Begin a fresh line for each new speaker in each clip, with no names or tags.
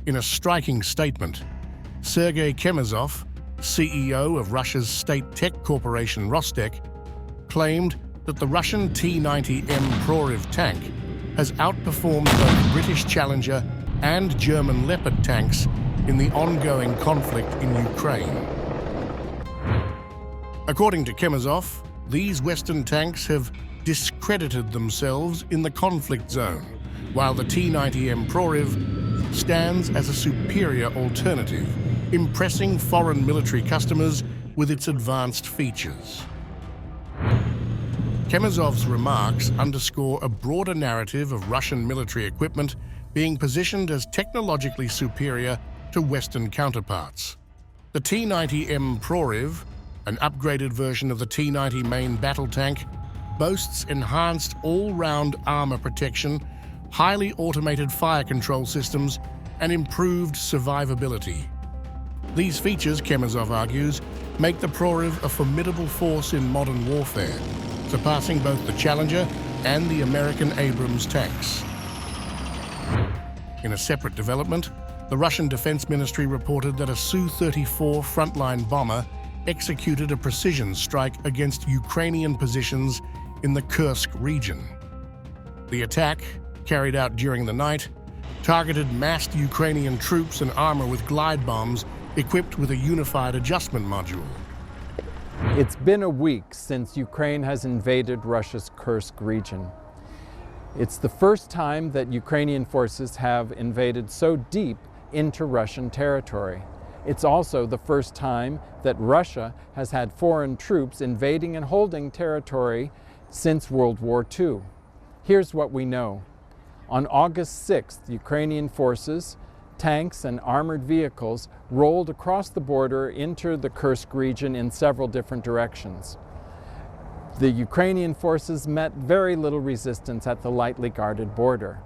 In a striking statement, Sergey Chemezov, CEO of Russia's state tech corporation Rostec, claimed that the Russian T-90M Proryv tank has outperformed both British Challenger and German Leopard tanks in the ongoing conflict in Ukraine. According to Chemezov, these Western tanks have discredited themselves in the conflict zone, while the T-90M Proryv stands as a superior alternative, impressing foreign military customers with its advanced features. Chemezov's remarks underscore a broader narrative of Russian military equipment being positioned as technologically superior to Western counterparts. The T-90M Proryv, an upgraded version of the T-90 main battle tank, boasts enhanced all-round armor protection, highly automated fire control systems, and improved survivability. These features, Chemezov argues, make the Proryv a formidable force in modern warfare, surpassing both the Challenger and the American Abrams tanks. In a separate development, the Russian Defense Ministry reported that a Su-34 frontline bomber executed a precision strike against Ukrainian positions in the Kursk region. The attack, carried out during the night, targeted massed Ukrainian troops and armor with glide bombs equipped with a unified adjustment module.
It's been a week since Ukraine has invaded Russia's Kursk region. It's the first time that Ukrainian forces have invaded so deep into Russian territory. It's also the first time that Russia has had foreign troops invading and holding territory since World War II. Here's what we know. On August 6th, Ukrainian forces, tanks and armored vehicles rolled across the border into the Kursk region in several different directions. The Ukrainian forces met very little resistance at the lightly guarded border.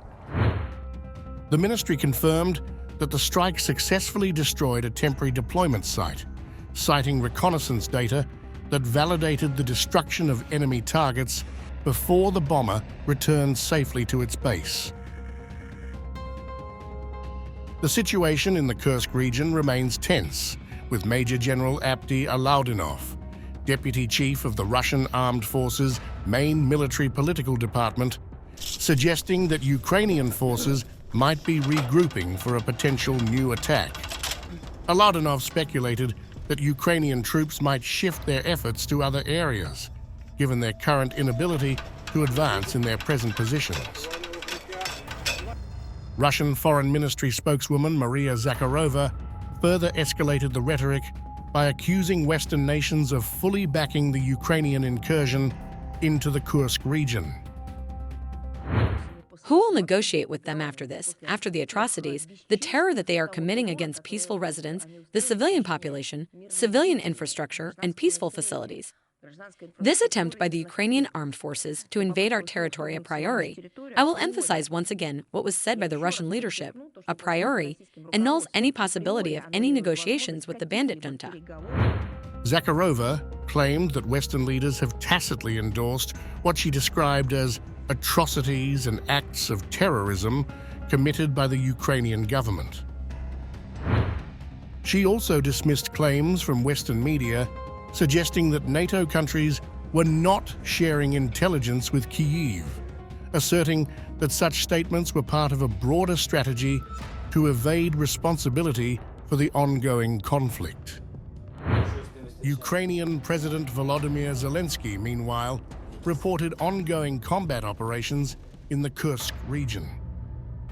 The ministry confirmed that the strike successfully destroyed a temporary deployment site, citing reconnaissance data that validated the destruction of enemy targets before the bomber returned safely to its base. The situation in the Kursk region remains tense, with Major General Abdi Alaudinov, Deputy Chief of the Russian Armed Forces main military political department, suggesting that Ukrainian forces might be regrouping for a potential new attack. Alaudinov speculated that Ukrainian troops might shift their efforts to other areas, given their current inability to advance in their present positions. Russian Foreign Ministry spokeswoman Maria Zakharova further escalated the rhetoric by accusing Western nations of fully backing the Ukrainian incursion into the Kursk region.
Who will negotiate with them after this, after the atrocities, the terror that they are committing against peaceful residents, the civilian population, civilian infrastructure, and peaceful facilities? This attempt by the Ukrainian armed forces to invade our territory a priori, I will emphasize once again what was said by the Russian leadership, a priori, annuls any possibility of any negotiations with the bandit junta.
Zakharova claimed that Western leaders have tacitly endorsed what she described as atrocities and acts of terrorism committed by the Ukrainian government. She also dismissed claims from Western media suggesting that NATO countries were not sharing intelligence with Kyiv, asserting that such statements were part of a broader strategy to evade responsibility for the ongoing conflict. Ukrainian President Volodymyr Zelensky, meanwhile, reported ongoing combat operations in the Kursk region.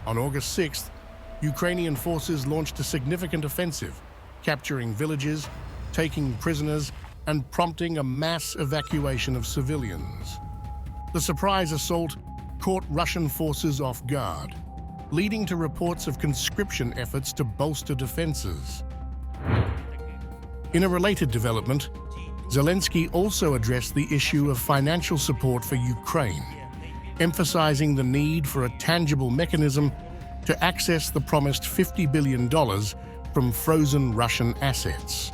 On August 6th, Ukrainian forces launched a significant offensive, capturing villages, taking prisoners, and prompting a mass evacuation of civilians. The surprise assault caught Russian forces off guard, leading to reports of conscription efforts to bolster defenses. In a related development, Zelensky also addressed the issue of financial support for Ukraine, emphasizing the need for a tangible mechanism to access the promised $50 billion from frozen Russian assets.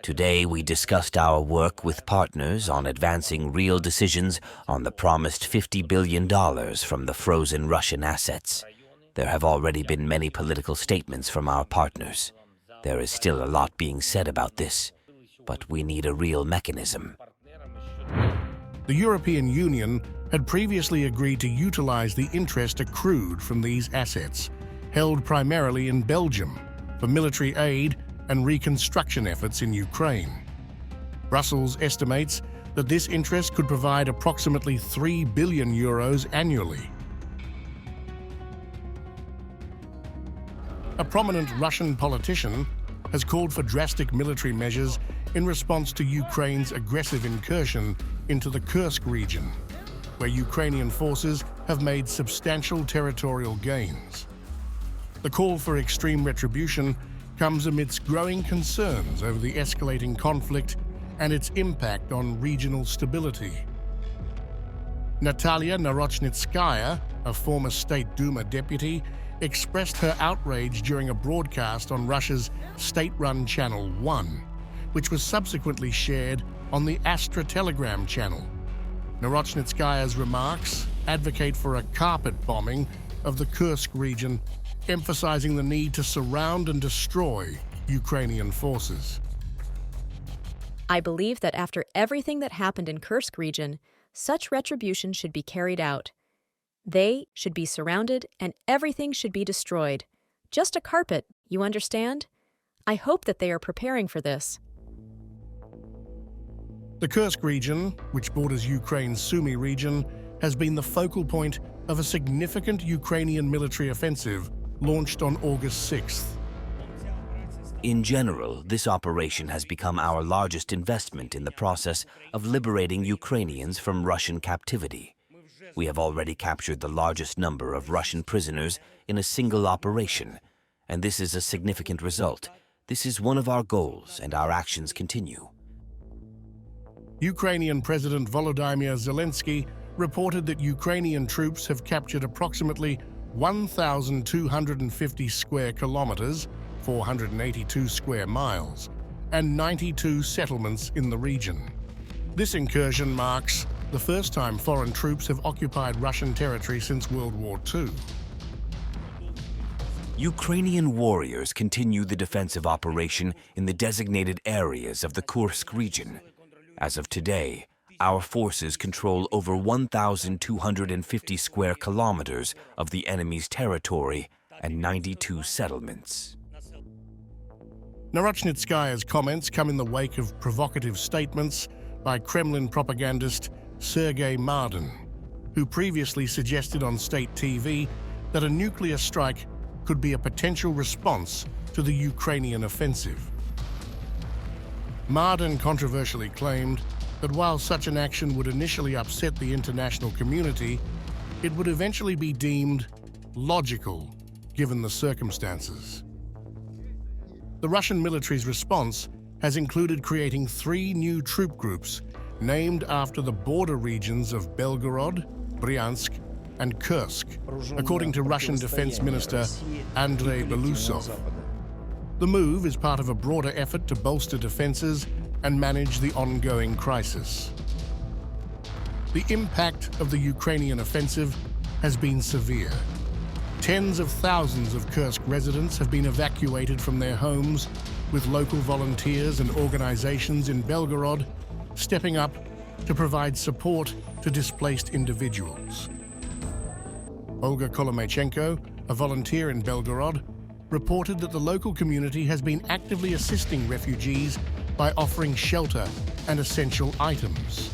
Today, we discussed our work with partners on advancing real decisions on the promised $50 billion from the frozen Russian assets. There have already been many political statements from our partners. There is still a lot being said about this, but we need a real mechanism.
The European Union had previously agreed to utilize the interest accrued from these assets, held primarily in Belgium, for military aid and reconstruction efforts in Ukraine. Brussels estimates that this interest could provide approximately €3 billion annually. A prominent Russian politician has called for drastic military measures in response to Ukraine's aggressive incursion into the Kursk region, where Ukrainian forces have made substantial territorial gains. The call for extreme retribution comes amidst growing concerns over the escalating conflict and its impact on regional stability. Natalia Narochnitskaya, a former State Duma deputy, expressed her outrage during a broadcast on Russia's state-run Channel 1, which was subsequently shared on the Astra Telegram channel. Narochnitskaya's remarks advocate for a carpet bombing of the Kursk region, emphasizing the need to surround and destroy Ukrainian forces.
I believe that after everything that happened in Kursk region, such retribution should be carried out. They should be surrounded and everything should be destroyed. Just a carpet, you understand? I hope that they are preparing for this.
The Kursk region, which borders Ukraine's Sumy region, has been the focal point of a significant Ukrainian military offensive launched on August 6th.
In general, this operation has become our largest investment in the process of liberating Ukrainians from Russian captivity. We have already captured the largest number of Russian prisoners in a single operation, and this is a significant result. This is one of our goals, and our actions continue.
Ukrainian President Volodymyr Zelensky reported that Ukrainian troops have captured approximately 1,250 square kilometers, 482 square miles, and 92 settlements in the region. This incursion marks the first time foreign troops have occupied Russian territory since World War II.
Ukrainian warriors continue the defensive operation in the designated areas of the Kursk region. As of today, our forces control over 1,250 square kilometers of the enemy's territory and 92 settlements.
Narochnitskaya's comments come in the wake of provocative statements by Kremlin propagandist Sergey Chemezov, who previously suggested on state TV that a nuclear strike could be a potential response to the Ukrainian offensive. Chemezov controversially claimed that while such an action would initially upset the international community, it would eventually be deemed logical given the circumstances. The Russian military's response has included creating 3 new troop groups named after the border regions of Belgorod, Bryansk, and Kursk, according to Russian Defense Minister Andrei Belousov. The move is part of a broader effort to bolster defenses and manage the ongoing crisis. The impact of the Ukrainian offensive has been severe. Tens of thousands of Kursk residents have been evacuated from their homes, with local volunteers and organizations in Belgorod stepping up to provide support to displaced individuals. Olga Kolomeychenko, a volunteer in Belgorod, reported that the local community has been actively assisting refugees by offering shelter and essential items.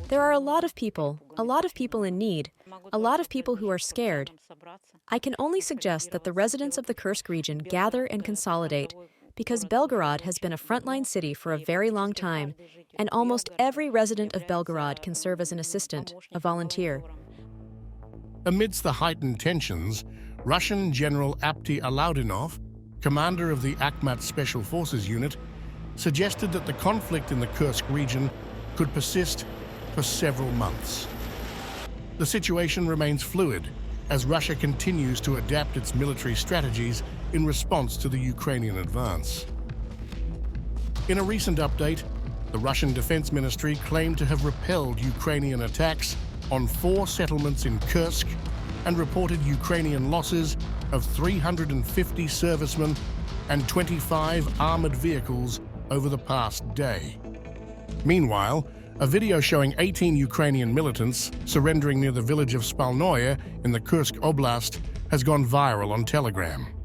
There are a lot of people in need, a lot of people who are scared. I can only suggest that the residents of the Kursk region gather and consolidate, because Belgorod has been a frontline city for a very long time, and almost every resident of Belgorod can serve as an assistant, a volunteer.
Amidst the heightened tensions, Russian General Apti Alaudinov, commander of the Akhmat Special Forces Unit, suggested that the conflict in the Kursk region could persist for several months. The situation remains fluid as Russia continues to adapt its military strategies in response to the Ukrainian advance. In a recent update, the Russian Defense Ministry claimed to have repelled Ukrainian attacks on 4 settlements in Kursk and reported Ukrainian losses of 350 servicemen and 25 armored vehicles over the past day. Meanwhile, a video showing 18 Ukrainian militants surrendering near the village of Spalnoye in the Kursk Oblast has gone viral on Telegram.